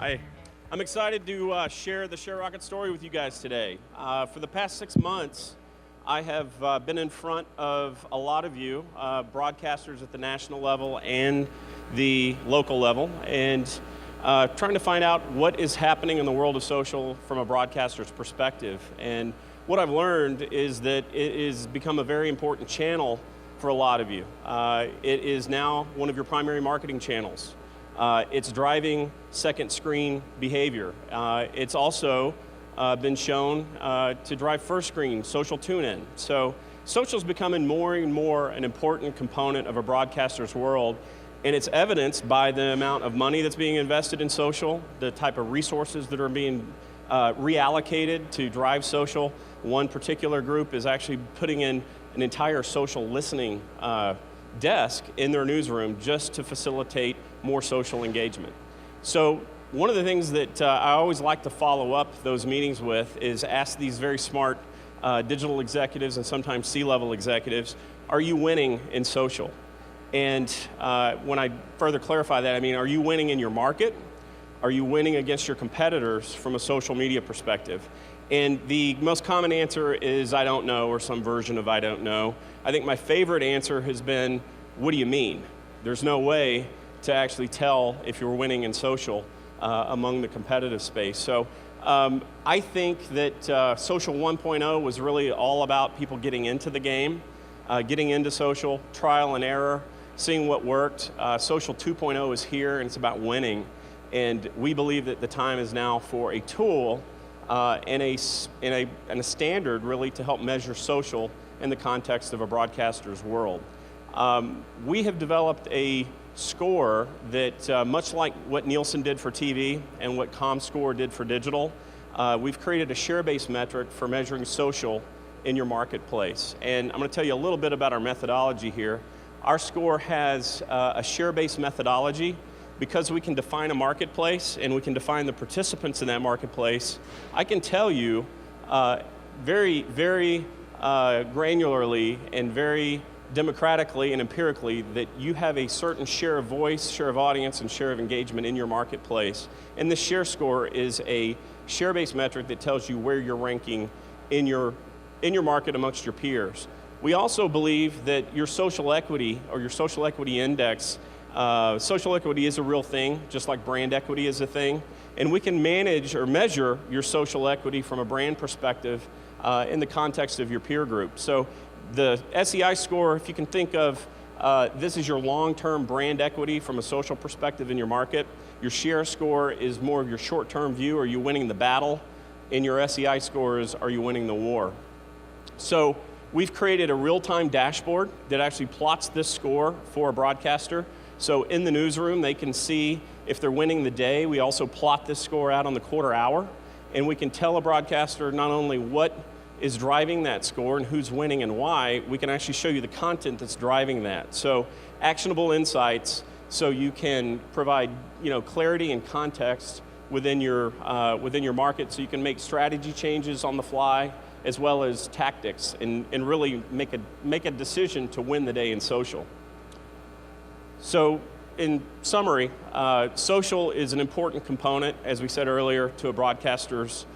Hi. I'm excited to share the Sharerocket story with you guys today. For the past 6 months, I have been in front of a lot of you, broadcasters at the national level and the local level, and trying to find out what is happening in the world of social from a broadcaster's perspective. And what I've learned is that it has become a very important channel for a lot of you. It is now one of your primary marketing channels. It's driving second screen behavior. It's also been shown to drive first screen social tune-in. So social's becoming more and more an important component of a broadcaster's world, and it's evidenced by the amount of money that's being invested in social, the type of resources that are being reallocated to drive social. One particular group is actually putting in an entire social listening desk in their newsroom just to facilitate more social engagement. So one of the things that I always like to follow up those meetings with is ask these very smart digital executives and sometimes C-level executives, are you winning in social? And when I further clarify that, I mean, are you winning in your market? Are you winning against your competitors from a social media perspective? And the most common answer is I don't know, or some version of I don't know. I think my favorite answer has been, what do you mean? There's no way to actually tell if you're winning in social among the competitive space. So I think that Social 1.0 was really all about people getting into the game, getting into social, trial and error, seeing what worked. Social 2.0 is here, and it's about winning. And we believe that the time is now for a tool and a standard, really, to help measure social in the context of a broadcaster's world. We have developed a score that, much like what Nielsen did for TV and what ComScore did for digital, we've created a share-based metric for measuring social in your marketplace. And I'm going to tell you a little bit about our methodology here. Our score has a share-based methodology. Because we can define a marketplace and we can define the participants in that marketplace, I can tell you very, very granularly and very democratically and empirically that you have a certain share of voice, share of audience, and share of engagement in your marketplace. And the share score is a share-based metric that tells you where you're ranking in your market amongst your peers. We also believe that your social equity, or your social equity index, social equity is a real thing, just like brand equity is a thing. And we can manage or measure your social equity from a brand perspective in the context of your peer group. So the SEI score, if you can think of, this is your long-term brand equity from a social perspective in your market. Your share score is more of your short-term view. Are you winning the battle? And your SEI score is, are you winning the war? So we've created a real-time dashboard that actually plots this score for a broadcaster. So in the newsroom, they can see if they're winning the day. We also plot this score out on the quarter hour, and we can tell a broadcaster not only what is driving that score and who's winning and why, we can actually show you the content that's driving that. So actionable insights, so you can provide clarity and context within your market, so you can make strategy changes on the fly, as well as tactics, and really make a decision to win the day in social. So in summary, social is an important component, as we said earlier, to a broadcaster's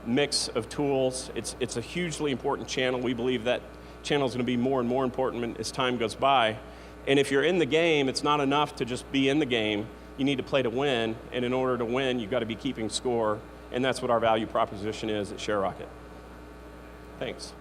mix of tools. It's a hugely important channel. We believe that channel is going to be more and more important as time goes by. And if you're in the game, it's not enough to just be in the game. You need to play to win, and in order to win, you've got to be keeping score, and that's what our value proposition is at Sharerocket. Thanks.